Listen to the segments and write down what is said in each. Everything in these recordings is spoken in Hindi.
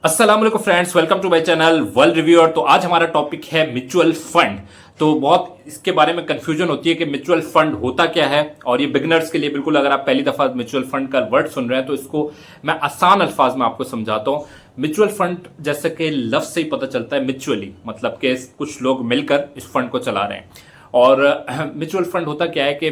अस्सलाम वालेकुम friends, welcome to my channel world reviewer. तो आज हमारा टॉपिक है म्यूचुअल फंड। तो बहुत इसके बारे में कंफ्यूजन होती है कि म्यूचुअल फंड होता क्या है, और ये बिगिनर्स के लिए बिल्कुल, अगर आप पहली दफा म्यूचुअल फंड का वर्ड सुन रहे हैं तो इसको मैं आसान अल्फाज में आपको समझाता हूं। म्यूचुअल फंड जैसे कि लफ्ज से ही पता चलता है, म्यूचुअली मतलब कि कुछ लोग मिलकर इस फंड को चला रहे हैं। और म्यूचुअल फंड होता क्या है कि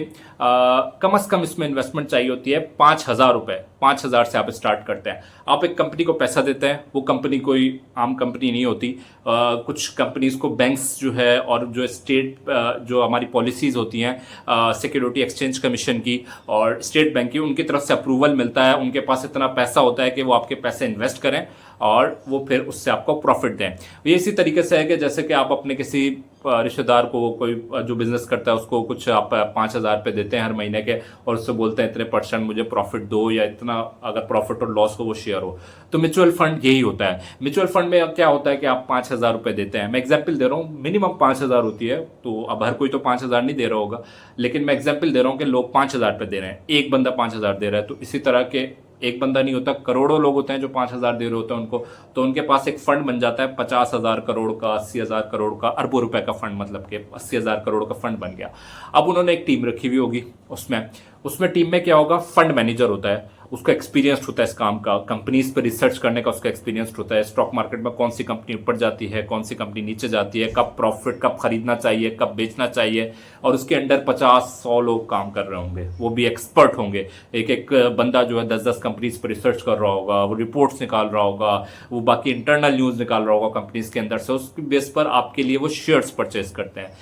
कम से कम इसमें इन्वेस्टमेंट चाहिए होती है 5,000 रुपए। 5,000 से आप स्टार्ट करते हैं। आप एक कंपनी को पैसा देते हैं, वो कंपनी कोई आम कंपनी नहीं होती। कुछ कंपनीज को बैंक्स जो है और जो स्टेट जो हमारी पॉलिसीज होती हैं सिक्योरिटी एक्सचेंज कमीशन की और स्टेट बैंक की, उनकी तरफ से अप्रूवल मिलता है। उनके पास इतना पैसा होता है कि वो आपके पैसे इन्वेस्ट करें और वो फिर उससे आपको प्रॉफिट दें। ये इसी तरीके से है कि जैसे कि आप अपने किसी रिश्तेदार को, कोई जो बिजनेस करता है उसको कुछ आप 5,000 रुपये देते हैं हर महीने के, और उससे बोलते हैं इतने % मुझे प्रॉफिट दो, या इतना अगर प्रॉफिट और लॉस हो वो शेयर हो। तो म्यूचुअल फंड यही होता है। म्यूचुअल फंड में क्या होता है कि आप 5,000 रुपये देते हैं। मैं एग्जाम्पल दे रहा हूँ, मिनिमम 5,000 होती है, तो अब हर कोई तो 5,000 नहीं दे रहा होगा, लेकिन मैं एग्जाम्पल दे रहा हूँ कि लोग 5,000 रुपये दे रहे हैं, एक बंदा 5,000 दे रहा है। तो इसी तरह के एक बंदा नहीं होता, करोड़ों लोग होते हैं जो 5,000 दे रहे होते हैं उनको। तो उनके पास एक फंड बन जाता है 50,000 करोड़ का, 80,000 करोड़ का, अरबों रुपए का फंड, मतलब कि 80,000 करोड़ का फंड बन गया। अब उन्होंने एक टीम रखी हुई होगी, उसमें टीम में क्या होगा, फंड मैनेजर होता है, उसका एक्सपीरियंस होता है इस काम का, कंपनीज पर रिसर्च करने का उसका एक्सपीरियंस होता है। स्टॉक मार्केट में कौन सी कंपनी ऊपर जाती है, कौन सी कंपनी नीचे जाती है, कब प्रॉफिट, कब खरीदना चाहिए, कब बेचना चाहिए, और उसके अंडर 50-100 लोग काम कर रहे होंगे, वो भी एक्सपर्ट होंगे। एक एक बंदा जो है 10-10 कंपनीज पर रिसर्च कर रहा होगा, वो रिपोर्ट्स निकाल रहा होगा, वो बाकी इंटरनल न्यूज निकाल रहा होगा कंपनीज के अंदर से, उसके बेस पर आपके लिए वो शेयर्स परचेज करते हैं।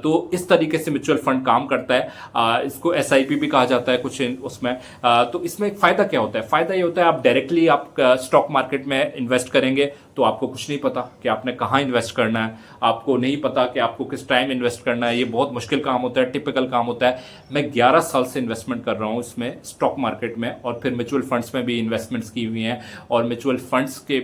तो इस तरीके से म्यूचुअल फंड काम करता है। इसको SIP भी कहा जाता है कुछ उसमें। तो इसमें एक फायदा क्या होता है, फायदा ये होता है आप डायरेक्टली आप स्टॉक मार्केट में इन्वेस्ट करेंगे तो आपको कुछ नहीं पता कि आपने कहाँ इन्वेस्ट करना है, आपको नहीं पता कि आपको किस टाइम इन्वेस्ट करना है। ये बहुत मुश्किल काम होता है, टिपिकल काम होता है। मैं 11 साल से इन्वेस्टमेंट कर रहा हूँ इसमें, स्टॉक मार्केट में, और फिर म्यूचुअल फंड्स में भी इन्वेस्टमेंट्स की हुई हैं। और म्यूचुअल फंड्स के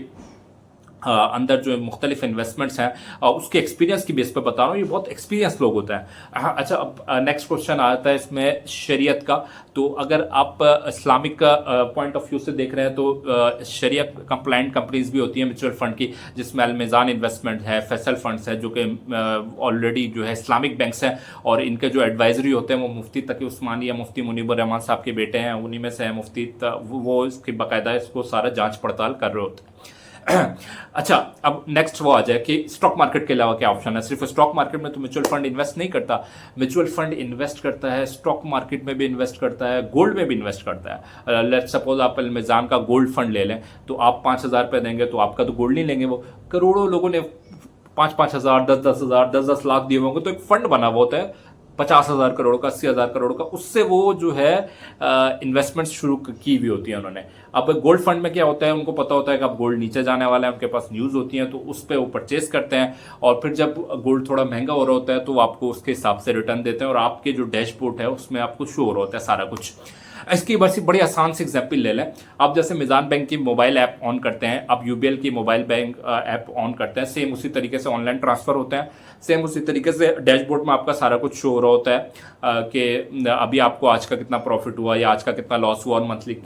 अंदर जो मुख्तलिफ इन्वेस्टमेंट्स हैं उसके एक्सपीरियंस की बेस पर बता रहा हूँ। ये बहुत एक्सपीरियंस लोग होते हैं। अच्छा, अब नेक्स्ट क्वेश्चन आता है इसमें शरीयत का। तो अगर आप इस्लामिक पॉइंट ऑफ व्यू से देख रहे हैं तो शरीयत कंप्लाइंट कंपनीज भी होती हैं म्यूचुअल फंड की, जिसमें अल मीज़ान इन्वेस्टमेंट है, फैसल फंड्स है, जो कि ऑलरेडी जो है इस्लामिक बैंक्स हैं, और इनके जो एडवाइजरी होते हैं वो मुफ्ती तकी उस्मानी या मुफ्ती मुनीबर रहमान साहब के बेटे हैं, उन्हीं में से है मुफ्ती। वो इसकी बाकायदा इसको सारा जाँच पड़ताल कर रहे होते हैं। अच्छा, अब नेक्स्ट वो आ जाए कि स्टॉक मार्केट के अलावा क्या ऑप्शन है। सिर्फ स्टॉक मार्केट में तो म्यूचुअल फंड इन्वेस्ट नहीं करता। म्यूचुअल फंड इन्वेस्ट करता है स्टॉक मार्केट में भी इन्वेस्ट करता है, गोल्ड में भी इन्वेस्ट करता है। लेट्स सपोज आप अल-मिज़ान का गोल्ड फंड ले लें, तो आप 5,000 रुपये देंगे तो आपका तो गोल्ड नहीं लेंगे वो। करोड़ों लोगों ने 5-5 हज़ार, 10-10 हज़ार, 10-10 लाख दिए होंगे, तो एक फंड बना हुआ होता है 50,000 करोड़ का, 80,000 करोड़ का, उससे वो जो है इन्वेस्टमेंट शुरू की हुई होती है उन्होंने। अब गोल्ड फंड में क्या होता है, उनको पता होता है कि अब गोल्ड नीचे जाने वाला है, उनके पास न्यूज़ होती है, तो उस पर वो परचेज करते हैं, और फिर जब गोल्ड थोड़ा महंगा हो रहा होता है तो वो आपको उसके हिसाब से रिटर्न देते हैं, और आपके जो डैशबोर्ड है उसमें आपको शो हो रहा होता है सारा कुछ। इसकी बस बड़ी आसान सी एग्जाम्पल ले लें। आप जैसे मिज़ान बैंक की मोबाइल ऐप ऑन करते हैं, आप UBL की मोबाइल बैंक ऐप ऑन करते हैं, सेम उसी तरीके से ऑनलाइन ट्रांसफ़र होता है, सेम उसी तरीके से डैशबोर्ड में आपका सारा कुछ शो हो रहा होता है कि अभी आपको आज का कितना प्रॉफिट हुआ या आज का कितना लॉस हुआ, और मंथली।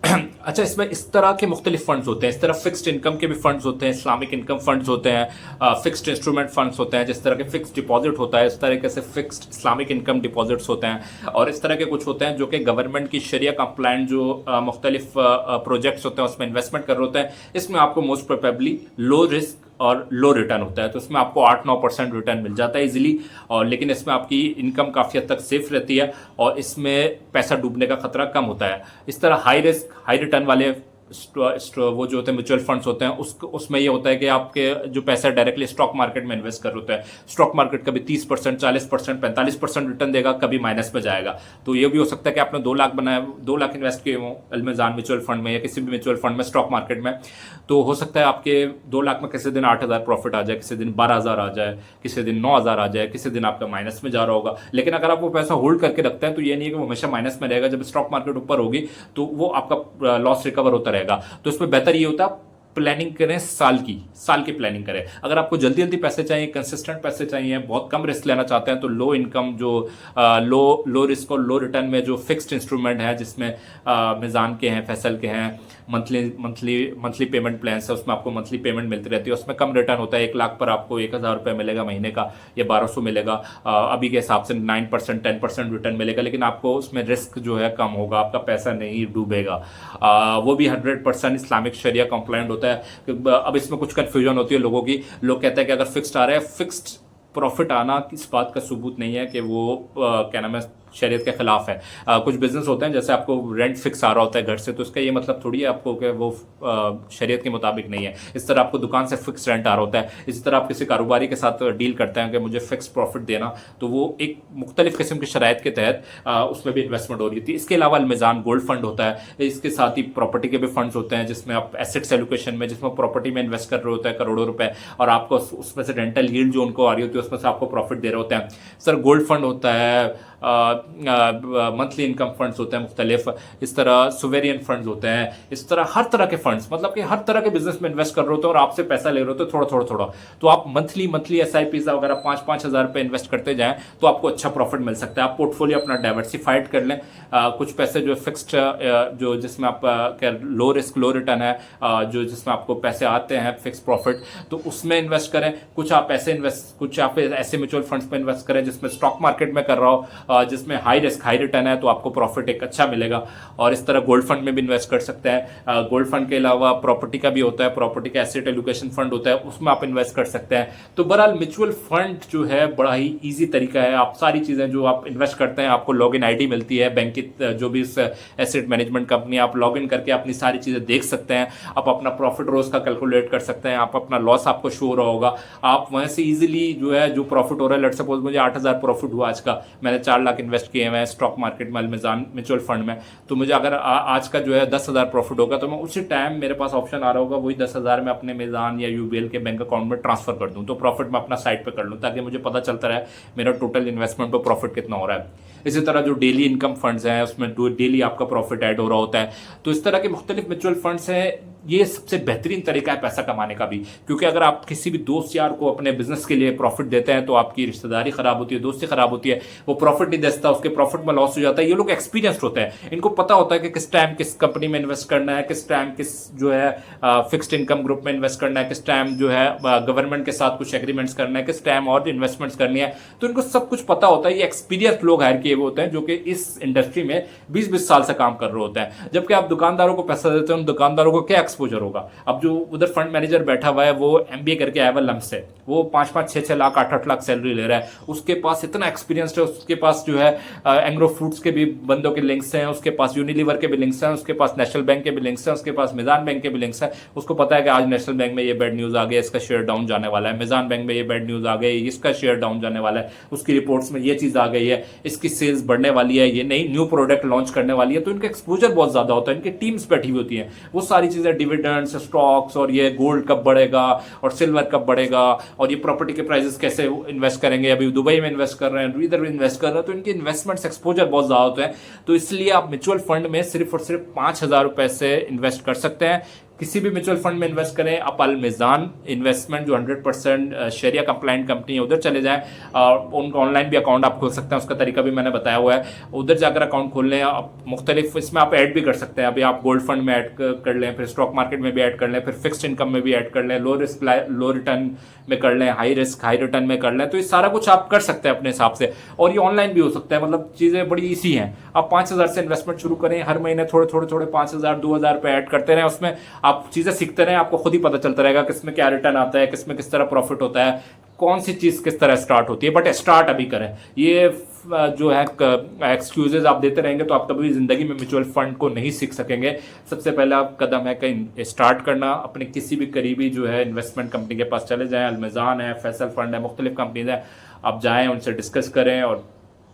अच्छा, इसमें इस तरह के मुख्तलिफ फंड्स होते हैं। इस तरह फिक्स्ड इनकम के भी फंड्स होते हैं, इस्लामिक इनकम फंड्स होते हैं, फिक्स्ड इंस्ट्रूमेंट फंड्स होते हैं। जिस तरह के फिक्स्ड डिपॉजिट होता है, इस तरीके से फिक्स्ड इस्लामिक इनकम डिपॉजिट्स होते हैं। और इस तरह के कुछ होते हैं जो कि गवर्नमेंट की शरिया कंप्लाइंट जो मुख्तलिफ प्रोजेक्ट्स होते हैं उसमें इन्वेस्टमेंट कर रहे होते हैं। इसमें आपको मोस्ट प्रोबेबली लो रिस्क और लो रिटर्न होता है, तो इसमें आपको 8-9% रिटर्न मिल जाता है इजीली। और लेकिन इसमें आपकी इनकम काफ़ी हद तक सेफ रहती है, और इसमें पैसा डूबने का खतरा कम होता है। इस तरह हाई रिस्क हाई रिटर्न वाले वो जो होते हैं म्यूचुअल फंड्स होते हैं, उसमें ये होता है कि आपके जो पैसा डायरेक्टली स्टॉक मार्केट में इन्वेस्ट कर होता है। स्टॉक मार्केट कभी 30%, 40%, 45% रिटर्न देगा, कभी माइनस में जाएगा। तो ये भी हो सकता है कि आपने 2 लाख बनाया, 2 लाख इन्वेस्ट किए हों अल-मिज़ान म्यूचुअल फंड में या किसी भी म्यूचुअल फंड में स्टॉक मार्केट में, तो हो सकता है आपके 2 लाख में किसी दिन 8,000 प्रॉफिट आ जाए, किसी दिन 12,000 आ जाए, किसी दिन 9,000 आ जाए, किसी दिन आपका माइनस में जा रहा होगा। लेकिन अगर आप वो पैसा होल्ड करके रखते हैं तो ये नहीं है कि वो हमेशा माइनस में रहेगा। जब स्टॉक मार्केट ऊपर होगी तो वो आपका लॉस रिकवर होता रहेगा। तो इसमें बेहतर ये होता है प्लानिंग करें, साल की प्लानिंग करें। अगर आपको जल्दी जल्दी पैसे चाहिए, कंसिस्टेंट पैसे चाहिए, बहुत कम रिस्क लेना चाहते हैं, तो लो इनकम जो लो रिस्क और लो रिटर्न में जो फिक्स्ड इंस्ट्रूमेंट है, जिसमें मिजान के हैं, फैसल के हैं, मंथली पेमेंट प्लान है, उसमें आपको मंथली पेमेंट मिलती रहती है, उसमें कम रिटर्न होता है। 1 लाख पर आपको 1,000 रुपये मिलेगा महीने का, या 1200 मिलेगा अभी के हिसाब से 9% 10% रिटर्न मिलेगा, लेकिन आपको उसमें रिस्क जो है कम होगा, आपका पैसा नहीं डूबेगा। वो भी 100% इस्लामिक शरिया कंप्लाइंट होता है। अब इसमें कुछ कन्फ्यूजन होती है लोगों की, लोग कहते हैं कि अगर फिक्स्ड आ रहा है, फिक्स्ड प्रॉफिट आना इस बात का सबूत नहीं है कि वो क्या नाम है, शरीयत के खिलाफ है। कुछ बिजनेस होते हैं, जैसे आपको रेंट फिक्स आ रहा होता है घर से, तो इसका ये मतलब थोड़ी है आपको कि वो शरीयत के मुताबिक नहीं है। इस तरह आपको दुकान से फिक्स रेंट आ रहा होता है, इसी तरह आप किसी कारोबारी के साथ डील करते हैं कि मुझे फिक्स प्रॉफिट देना, तो वो एक मुख्तलिफ किस्म की शराइत के तहत उसमें भी इन्वेस्टमेंट हो रही थी। इसके अलावा अलमिज़ान गोल्ड फंड होता है, इसके साथ ही प्रॉपर्टी के भी फंड्स होते हैं, जिसमें आप एसेट्स एलोकेशन में, जिसमें प्रॉपर्टी में इन्वेस्ट कर रहे होते हैं करोड़ों रुपए, और आपको उसमें से रेंटल यील्ड जो उनको आ रही होती है उसमें से आपको प्रॉफिट दे रहे होते हैं। सर गोल्ड फंड होता है, मंथली इनकम फंड्स होते हैं मुख्तलिफ, इस तरह सुवेरियन फंड्स होते हैं, इस तरह हर तरह के फंड्स, मतलब कि हर तरह के बिजनेस में इन्वेस्ट कर रहे होते हैं और आपसे पैसा ले रहे होते हैं थोड़ा, तो आप मंथली SIPs अगर आप 5-5 हज़ार रुपये इन्वेस्ट करते जाएं तो आपको अच्छा प्रॉफिट मिल सकता है। आप पोर्टफोलियो अपना डाइवर्सिफाइड कर लें, कुछ पैसे जो फिक्स्ड जो जिसमें आप लो रिस्क लो रिटर्न है, जो जिसमें आपको पैसे आते हैं फिक्स प्रॉफिट, तो उसमें इन्वेस्ट करें। कुछ आप ऐसे म्यूचुअल फंड्स में इन्वेस्ट करें जिसमें स्टॉक मार्केट में कर रहा हो, जिसमें हाई रिस्क हाई रिटर्न है, तो आपको प्रॉफिट एक अच्छा मिलेगा। और इस तरह गोल्ड फंड में भी इन्वेस्ट कर सकते हैं। गोल्ड फंड के अलावा प्रॉपर्टी का भी होता है, प्रॉपर्टी का एसेट एलोकेशन फंड होता है, उसमें आप इन्वेस्ट कर सकते हैं। तो बहरहाल म्यूचुअल फंड जो है बड़ा ही ईजी तरीका है। आप सारी चीज़ें जो आप इन्वेस्ट करते हैं, आपको लॉगिन आईडी मिलती है बैंक की, जो भी एसेट मैनेजमेंट कंपनी, आप लॉगिन करके अपनी सारी चीज़ें देख सकते हैं। आप अपना प्रॉफिट रोज का कैलकुलेट कर सकते हैं, आप अपना लॉस आपको शो हो रहा होगा, आप वहाँ से ईजिली जो है जो प्रॉफिट हो रहा है, लेट सपोज मुझे 8,000 प्रॉफिट हुआ आज का, मैंने 4 लाख इन्वेस्ट किए हैं स्टॉक मार्केट में, अलमिज़ान म्यूचुअल फंड में, तो मुझे अगर आज का जो है 10,000 प्रॉफिट होगा, तो मैं उसी टाइम मेरे पास ऑप्शन आ रहा होगा वही 10,000 में अपने मिज़ान या UBL के बैंक अकाउंट में ट्रांसफर कर दूं, तो प्रॉफिट मैं अपना साइड पे कर लूं, ताकि मुझे पता चलता रहे मेरा टोटल इन्वेस्टमेंट पर प्रॉफिट कितना हो रहा है। इसी तरह जो डेली इनकम फंड्स हैं, उसमें डेली आपका प्रॉफिट ऐड हो रहा होता है। तो इस तरह के मुख्तलिफ म्यूचुअल फंड्स हैं, ये सबसे बेहतरीन तरीका है पैसा कमाने का भी, क्योंकि अगर आप किसी भी दोस्त यार को अपने बिजनेस के लिए प्रॉफिट देते हैं तो आपकी रिश्तेदारी खराब होती है, दोस्ती खराब होती है, वो प्रॉफिट नहीं देता, उसके प्रॉफिट में लॉस हो जाता है। ये लोग एक्सपीरियंस्ड होते हैं, इनको पता होता है कि किस टाइम किस कंपनी में इन्वेस्ट करना है, किस टाइम किस जो है फिक्स्ड इनकम ग्रुप में इन्वेस्ट करना है, किस टाइम जो है गवर्नमेंट के साथ कुछ एग्रीमेंट्स करना है, किस टाइम और इन्वेस्टमेंट्स करनी है, तो इनको सब कुछ पता होता है। ये एक्सपीरियंस लोग हायर किए हुए होते हैं जो कि इस इंडस्ट्री में 20-20 साल से काम कर रहे होते हैं। जबकि आप दुकानदारों को पैसा देते हैं, उन दुकानदारों को क्या एक्सपोजर होगा। अब जो उधर फंड मैनेजर बैठा हुआ है, वो MBA करके आया हुआ लम्प से, वो 5-5 6-6 लाख 8-8 लाख सैलरी ले रहा है, उसके पास इतना एक्सपीरियंस है, उसके पास जो है एंग्रो फूड्स के भी बंदों के लिंक्स हैं, उसके पास यूनिलीवर के भी लिंक्स हैं, उसके पास नेशनल बैंक के भी लिंक्स हैं, उसके पास मिजान बैंक के भी लिंक्स हैं। उसको पता है कि आज नेशनल बैंक में ये बैड न्यूज आ गया, इसका शेयर डाउन जाने वाला है, मिजान बैंक में ये बैड न्यूज आ गई, इसका शेयर डाउन जाने वाला है, उसकी रिपोर्ट्स में ये चीज आ गई है, इसकी सेल्स बढ़ने वाली है, ये नई न्यू प्रोडक्ट लॉन्च करने वाली है। तो इनका एक्सपोजर बहुत ज्यादा होता है, इनकी टीम्स बैठी हुई होती हैं, वो सारी चीजें डिविडेंड्स, स्टॉक्स, और ये गोल्ड कब बढ़ेगा और सिल्वर कब बढ़ेगा, और ये प्रॉपर्टी के प्राइसेस कैसे इन्वेस्ट करेंगे, अभी दुबई में इन्वेस्ट कर रहे हैं, इधर भी इन्वेस्ट कर रहे हैं, तो इनके इन्वेस्टमेंट्स एक्सपोजर बहुत ज्यादा होते हैं। तो इसलिए आप म्यूचुअल फंड में सिर्फ और सिर्फ 5,000 रुपए से इन्वेस्ट कर सकते हैं। किसी भी म्यूचुअल फंड में इन्वेस्ट करें, आप अलमिज़ान इन्वेस्टमेंट जो 100% शरिया कंप्लाइंट कंपनी है, उधर चले जाएं, और उनका ऑनलाइन भी अकाउंट आप खोल सकते हैं, उसका तरीका भी मैंने बताया हुआ है। उधर जाकर अकाउंट खोल लें, आप मुख्तलिफ इसमें आप ऐड भी कर सकते हैं। अभी आप गोल्ड फंड में ऐड कर लें, फिर स्टॉक मार्केट में भी ऐड कर लें, फिर फिक्स्ड इनकम में भी ऐड कर लें, लो रिस्क लो रिटर्न में कर लें, हाई रिस्क हाई रिटर्न में कर लें। तो ये सारा कुछ आप कर सकते हैं अपने हिसाब से, और ये ऑनलाइन भी हो सकता है, मतलब चीज़ें बड़ी ईजी हैं। आप 5,000 से इन्वेस्टमेंट शुरू करें, हर महीने थोड़े 5,000 2,000 रुपये ऐड करते रहें, उसमें आप चीज़ें सीखते रहें, आपको खुद ही पता चलता रहेगा किसमें क्या रिटर्न आता है, किसमें किस तरह प्रॉफिट होता है, कौन सी चीज किस तरह स्टार्ट होती है। बट स्टार्ट अभी करें, ये जो है एक्सक्यूजेज आप देते रहेंगे तो आप कभी जिंदगी में म्यूचुअल फंड को नहीं सीख सकेंगे। सबसे पहला कदम है कहीं स्टार्ट करना, अपने किसी भी करीबी जो है इन्वेस्टमेंट कंपनी के पास चले जाएं, अलमिज़ान है, फैसल फंड है, मुख्तलिफ कंपनीज हैं, आप जाएं, उनसे डिस्कस करें, और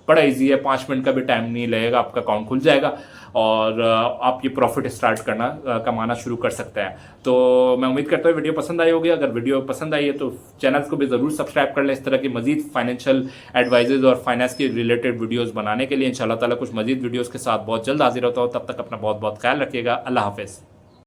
बड़ा इजी है, 5 मिनट का भी टाइम नहीं लगेगा, आपका अकाउंट खुल जाएगा और आप ये प्रॉफिट स्टार्ट करना कमाना शुरू कर सकते हैं। तो मैं उम्मीद करता हूँ वीडियो पसंद आई होगी। अगर वीडियो पसंद आई है तो चैनल को भी ज़रूर सब्सक्राइब कर लें, इस तरह की मजीद फाइनेंशियल एडवाइजेज और फाइनेंस के रिलेटेड वीडियोज़ बनाने के लिए। इंशाल्लाह ताला कुछ मजीद वीडियोज़ के साथ बहुत जल्द हाजिर होता हूँ, तब तक अपना बहुत बहुत ख्याल रखिएगा। अल्लाह हाफिज़।